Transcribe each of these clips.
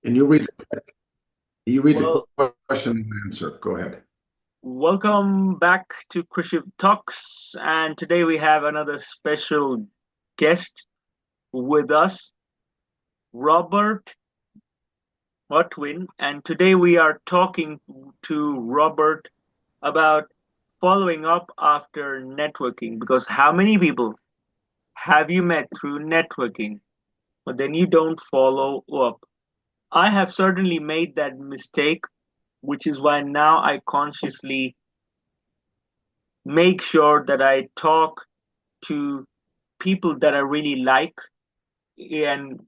And you read the Well, question and answer. Go ahead. welcome back to Krishiv Talks, and today we have another special guest with us, Robert Butwin, and today we are talking to Robert about following up after networking. Because how many people have you met through networking, but then you don't follow up? I have certainly made that mistake, which is why now I consciously make sure that I talk to people that I really like and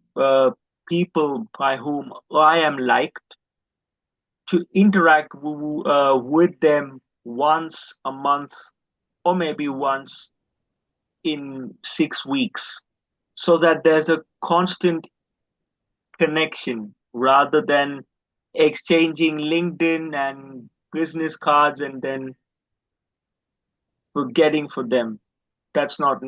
people by whom I am liked to interact with them once a month or maybe once in 6 weeks so that there's a constant connection rather than exchanging LinkedIn and business cards and then forgetting for them. That's not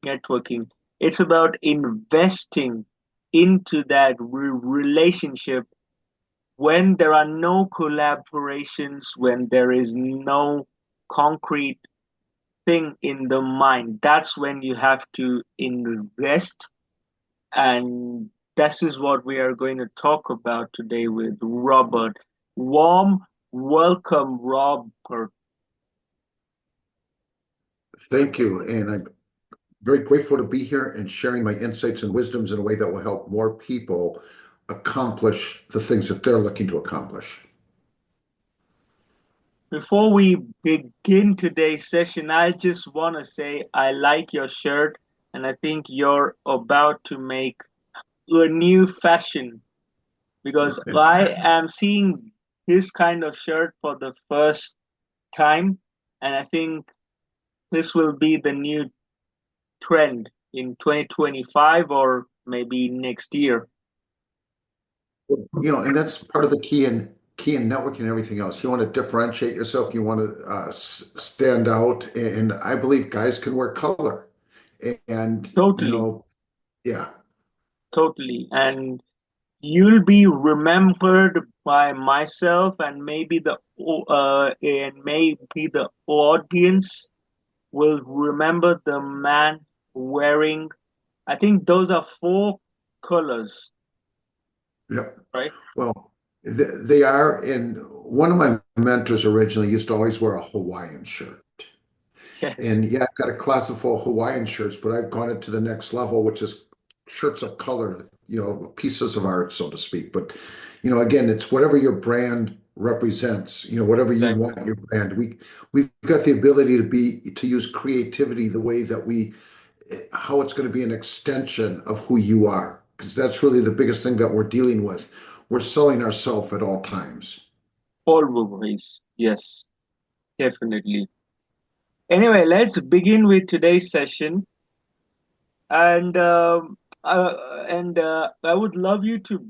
networking. It's about investing into that relationship when there are no collaborations, when there is no concrete thing in the mind. That's when you have to invest. And this is what we are going to talk about today with Robert. Warm welcome, Robert. Thank you. And I'm very grateful to be here and sharing my insights and wisdoms in a way that will help more people accomplish the things that they're looking to accomplish. Before we begin today's session, I just want to say I like your shirt and I think you're about to make a new fashion because I am seeing this kind of shirt for the first time and I think this will be the new trend in 2025 or maybe next year. And that's part of the key in networking and everything else. You want to differentiate yourself. You want to stand out. And I believe guys can wear color. And, Totally, yeah. totally. And you'll be remembered by myself and maybe the audience will remember the man wearing, I think those are four colors, Yep. right? Well, they are. And one of my mentors originally used to always wear a Hawaiian shirt. Yes, And yeah, I've got a closet full of Hawaiian shirts, but I've gone it to the next level, which is shirts of color, pieces of art, so to speak. But, again, it's whatever your brand represents, whatever you exactly. want your brand. We've got the ability to use creativity the way that how it's going to be an extension of who you are, because that's really the biggest thing that we're dealing with. We're selling ourselves at all times. Always, yes, definitely. Anyway, let's begin with today's session. And I would love you to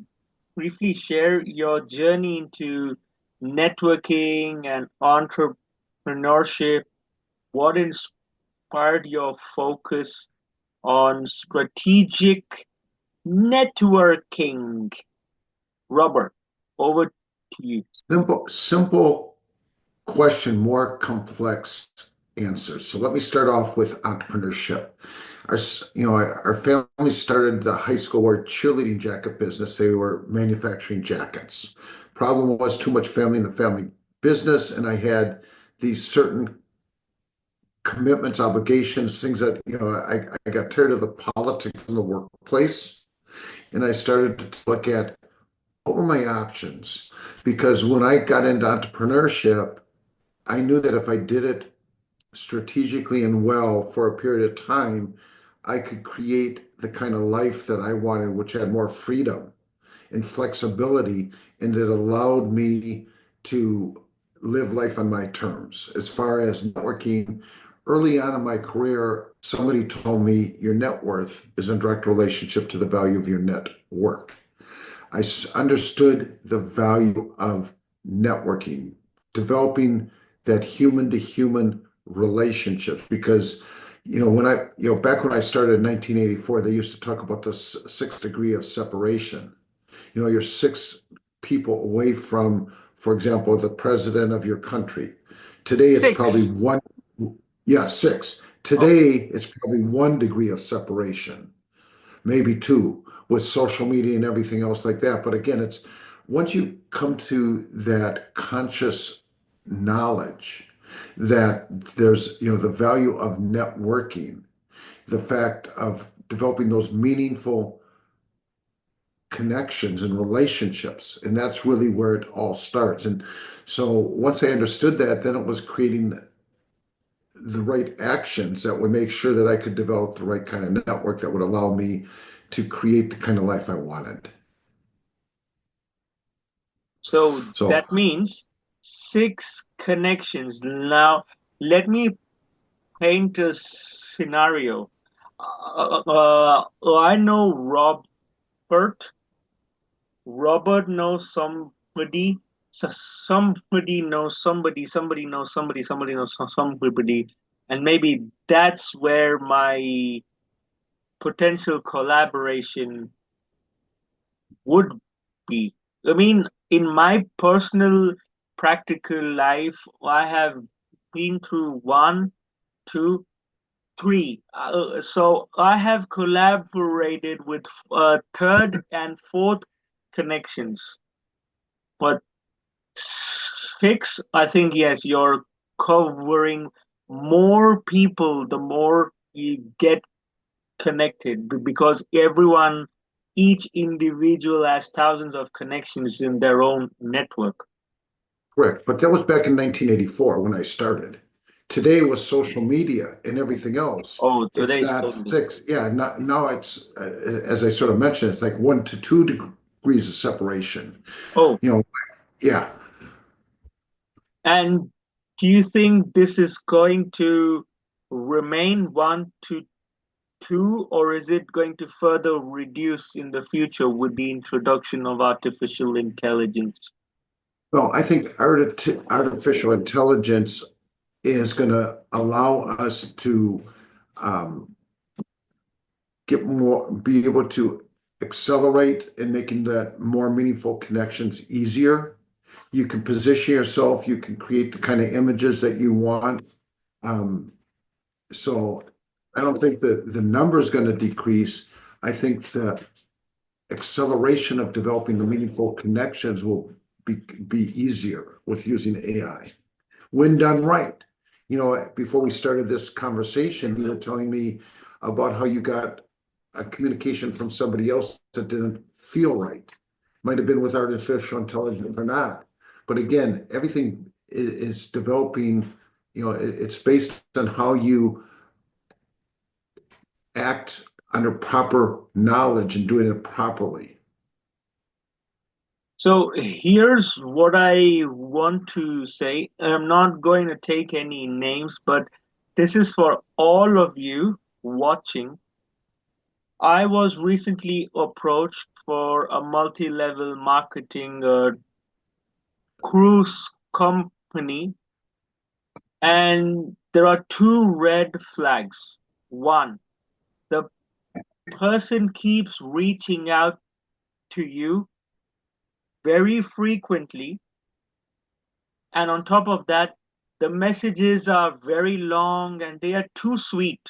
briefly share your journey into networking and entrepreneurship. What inspired your focus on strategic networking? Robert, over to you. Simple question, more complex answers. So let me start off with entrepreneurship. Our family started the high school or cheerleading jacket business. They were manufacturing jackets. Problem was too much family in the family business, and I had these certain commitments, obligations, things that, I got tired of the politics in the workplace, and I started to look at what were my options. Because when I got into entrepreneurship, I knew that if I did it strategically and well for a period of time, I could create the kind of life that I wanted, which had more freedom and flexibility, and it allowed me to live life on my terms. As far as networking, early on in my career, somebody told me your net worth is in direct relationship to the value of your network. Understood the value of networking, developing that human to human relationship. Because, back when I started in 1984, they used to talk about the sixth degree of separation. You're 6 people away from, for example, the president of your country. Today, it's probably Six. one, yeah, 6. Oh, Today, it's probably 1 degree of separation, maybe 2, with social media and everything else like that. But again, it's once you come to that conscious knowledge that there's, the value of networking, the fact of developing those meaningful connections and relationships. And that's really where it all starts. And so once I understood that, then it was creating the right actions that would make sure that I could develop the right kind of network that would allow me to create the kind of life I wanted. so So, that means six connections. Now, let me paint a scenario. I know Robert. Robert knows somebody. Somebody knows somebody. Somebody knows somebody. Somebody knows somebody. And maybe that's where my potential collaboration would be. I mean, in my personal practical life, I have been through one, two, three. So I have collaborated with third and fourth connections. But six, I think, yes, you're covering more people the more you get connected because everyone, each individual has thousands of connections in their own network. correct. But that was back in 1984 when I started. Today, with social media and everything else, Oh, it's today's not totally. 6. Yeah, now it's, as I sort of mentioned, it's like 1 to 2 degrees of separation. Oh, You know, yeah. and do you think this is going to remain one to two, or is it going to further reduce in the future with the introduction of artificial intelligence? Well, I think artificial intelligence is going to allow us to um, be able to accelerate in making that more meaningful connections easier. You can position yourself, you can create the kind of images that you want. Um, so I don't think that the number is going to decrease. I think the acceleration of developing the meaningful connections will be easier with using AI when done right. Before we started this conversation, you were telling me about how you got a communication from somebody else that didn't feel right. Might have been with artificial intelligence or not. But again, everything is developing, it's based on how you act under proper knowledge and doing it properly. So here's what I want to say. I'm not going to take any names, but this is for all of you watching. I was recently approached for a multi-level marketing cruise company, and there are two red flags. One, the person keeps reaching out to you very frequently, and on top of that, the messages are very long and they are too sweet.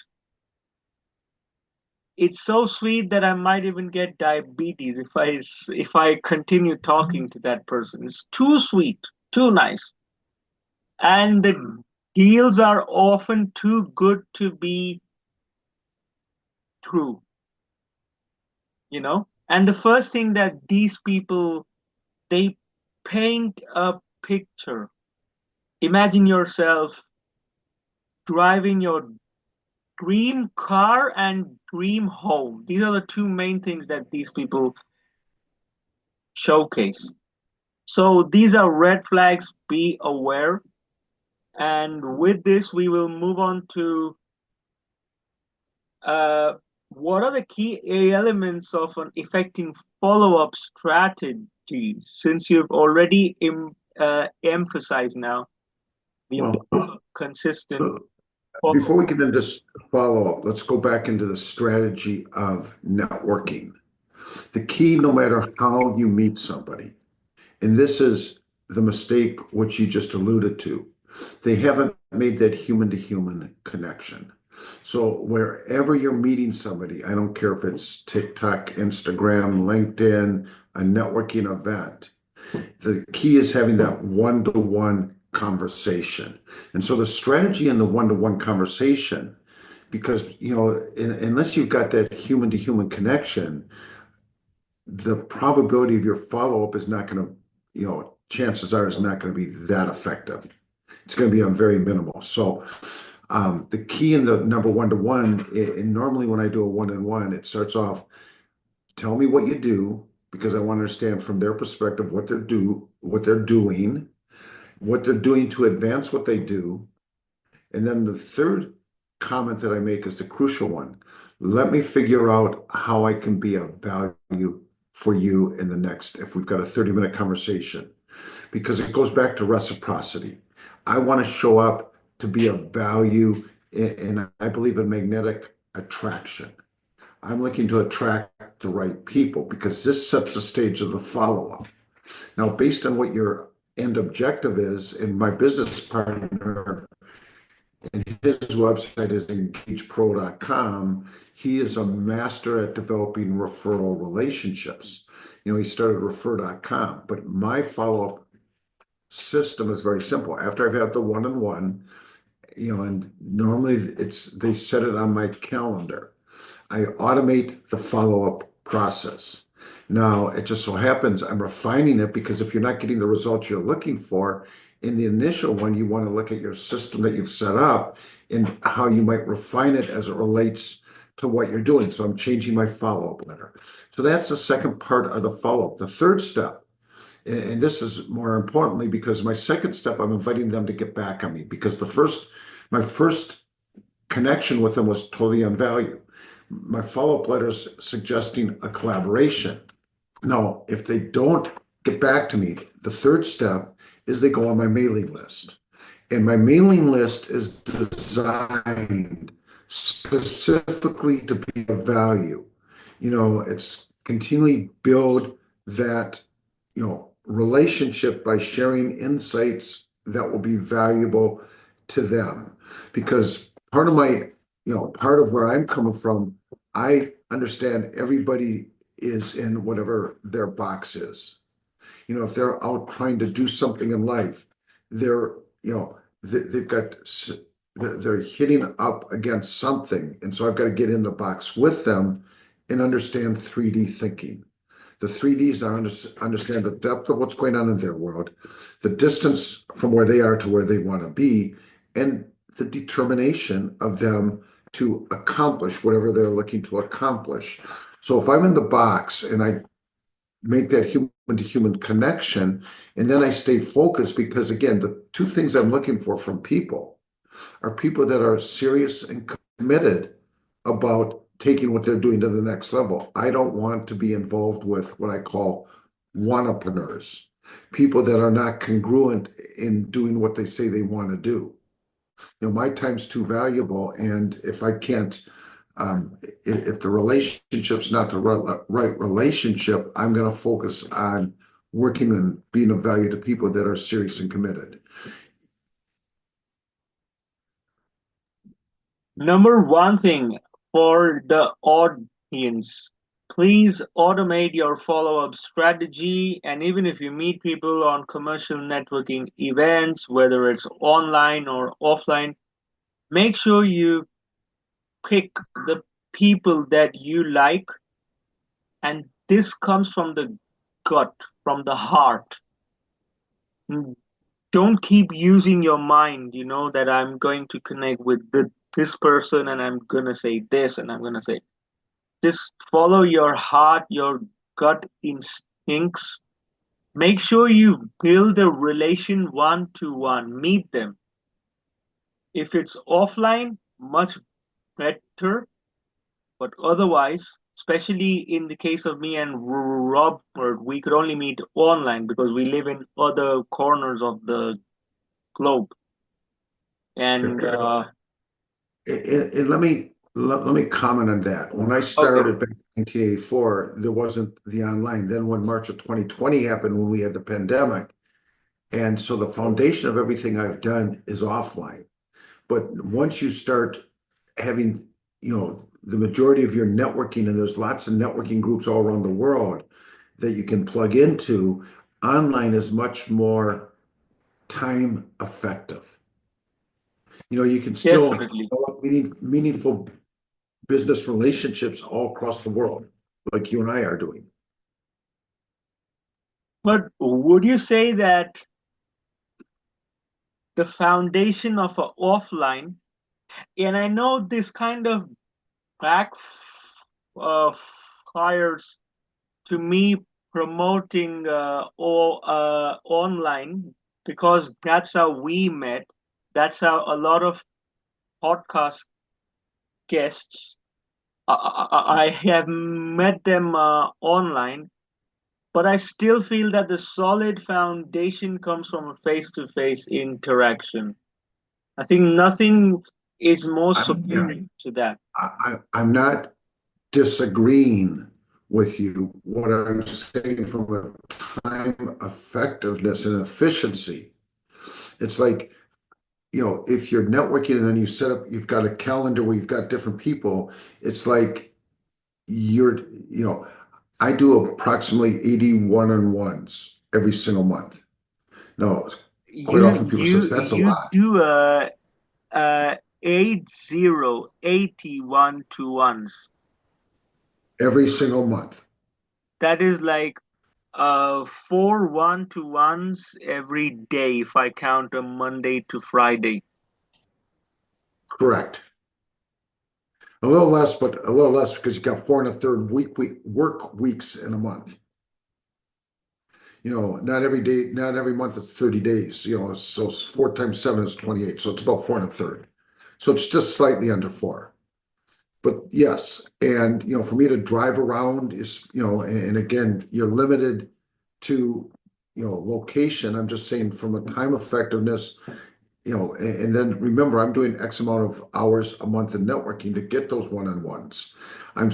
It's so sweet that I might even get diabetes if I continue talking to that person. It's too sweet, too nice. And the deals are often too good to be true, you know? And the first thing that these people, they paint a picture. Imagine yourself driving your dream car and dream home. These are the two main things that these people showcase. So these are red flags. Be aware. And with this, we will move on to uh, what are the key elements of an effective follow-up strategy? Since you've already emphasized now the Well, importance of consistent before follow-up. we get into this follow-up, let's go back into the strategy of networking. The key, no matter how you meet somebody, and this is the mistake which you just alluded to, they haven't made that human to human connection. So wherever you're meeting somebody, I don't care if it's TikTok, Instagram, LinkedIn, a networking event, the key is having that one-to-one conversation. And so the strategy in the one-to-one conversation, because unless you've got that human to human connection, the probability of your follow-up is not going to, chances are is not going to be that effective. It's going to be on very minimal. So the key in the number one-to-one, and normally when I do a one-on-one, it starts off, tell me what you do, because I want to understand from their perspective what they're doing to advance what they do. And then the third comment that I make is the crucial one. Let me figure out how I can be of value for you in the next, if we've got a 30-minute conversation, because it goes back to reciprocity. I want to show up to be of value, and I believe in magnetic attraction. I'm looking to attract the right people because this sets the stage of the follow-up. Now, based on what your end objective is, and my business partner and his website is engagepro.com. He is a master at developing referral relationships. He started refer.com, but my follow-up system is very simple. After I've had the one-on-one, and normally they set it on my calendar. I automate the follow-up process. Now, it just so happens I'm refining it because if you're not getting the results you're looking for in the initial one, you want to look at your system that you've set up and how you might refine it as it relates to what you're doing. So I'm changing my follow-up letter. So that's the second part of the follow-up. The third step, and this is more importantly because my second step, I'm inviting them to get back on me because my first connection with them was totally on value. My follow-up letters suggesting a collaboration. Now, if they don't get back to me, the third step is they go on my mailing list. And my mailing list is designed specifically to be of value. It's continually build that, relationship by sharing insights that will be valuable to them. Because part of where I'm coming from, I understand everybody is in whatever their box is. If they're out trying to do something in life, they're, they've got, they're hitting up against something. And so I've got to get in the box with them and understand 3D thinking. The 3Ds are understand the depth of what's going on in their world, the distance from where they are to where they want to be, and the determination of them to accomplish whatever they're looking to accomplish. So if I'm in the box and I make that human to human connection, and then I stay focused, because again, the two things I'm looking for from people are people that are serious and committed about taking what they're doing to the next level. I don't want to be involved with what I call wannapreneurs, people that are not congruent in doing what they say they want to do. My time's too valuable, and if I can't, if the relationship's not the right relationship, I'm going to focus on working and being of value to people that are serious and committed. Number one thing for the audience, please automate your follow-up strategy. And even if you meet people on commercial networking events, whether it's online or offline, make sure you pick the people that you like. And this comes from the gut, from the heart. Don't keep using your mind, that I'm going to connect with this person and I'm going to say this and I'm going to say. Just follow your heart, your gut instincts. Make sure you build a relation one to one. Meet them. If it's offline, much better. But otherwise, especially in the case of me and Robert, we could only meet online because we live in other corners of the globe. And And let me let me comment on that. When I Okay. started back in 1984, there wasn't the online. Then when March of 2020 happened, when we had the pandemic, and so the foundation of everything I've done is offline. But once you start having, the majority of your networking, and there's lots of networking groups all around the world that you can plug into, online is much more time effective. You can still Definitely. develop meaningful business relationships all across the world, like you and I are doing. But would you say that the foundation of a offline, and I know this kind of back uh, fires to me promoting all online because that's how we met. That's how a lot of podcast guests I have met them online, but I still feel that the solid foundation comes from a face-to-face interaction. I think nothing is more Yeah, superior to that. I'm not disagreeing with you. What I'm saying from a time effectiveness and efficiency, it's like, if you're networking and then you've got a calendar where you've got different people, it's like you're, you know, I do approximately 80 one-on-ones every single month. No, quite You often people says you that's a you lot. do 80 to ones. Every single month. That is like 4 to ones every day if I count a Monday to Friday. Correct. A little less, but a little less because you got four and a third work weeks in a month. Not every day, not every month is 30 days, so four times seven is 28. So it's about four and a third. So it's just slightly under four. But yes, and for me to drive around is, and again, you're limited to, location. I'm just saying from a time effectiveness, and then remember, I'm doing X amount of hours a month in networking to get those one-on-ones. I'm,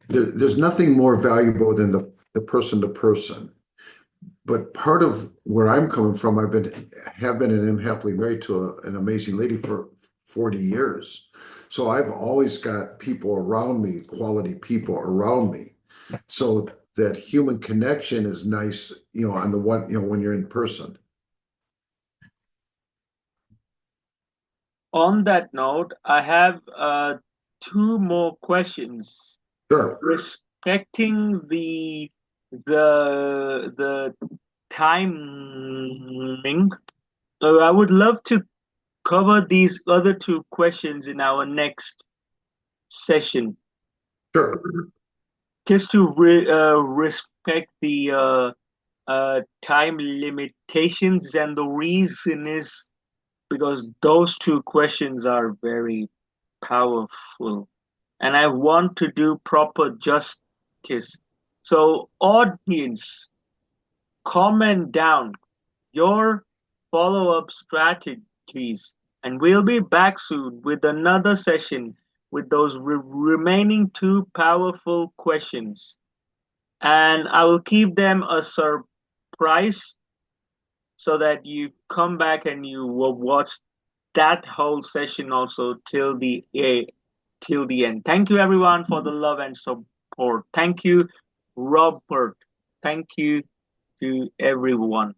there's nothing more valuable than the person to person. But part of where I'm coming from, have been and am happily married to an amazing lady for 40 years. So I've always got people around me, quality people around me. So that human connection is nice, on the one, when you're in person. On that note, I have two more questions. Sure, Respecting the timing, I would love to cover these other two questions in our next session, sure. just to respect the time limitations, and the reason is because those two questions are very powerful, and I want to do proper justice. So, audience, comment down your follow up strategies, and we'll be back soon with another session with those remaining two powerful questions. And I will keep them a surprise so that you come back and you will watch that whole session also till the end. Thank you everyone for the love and support. Thank you, Robert. Thank you to everyone.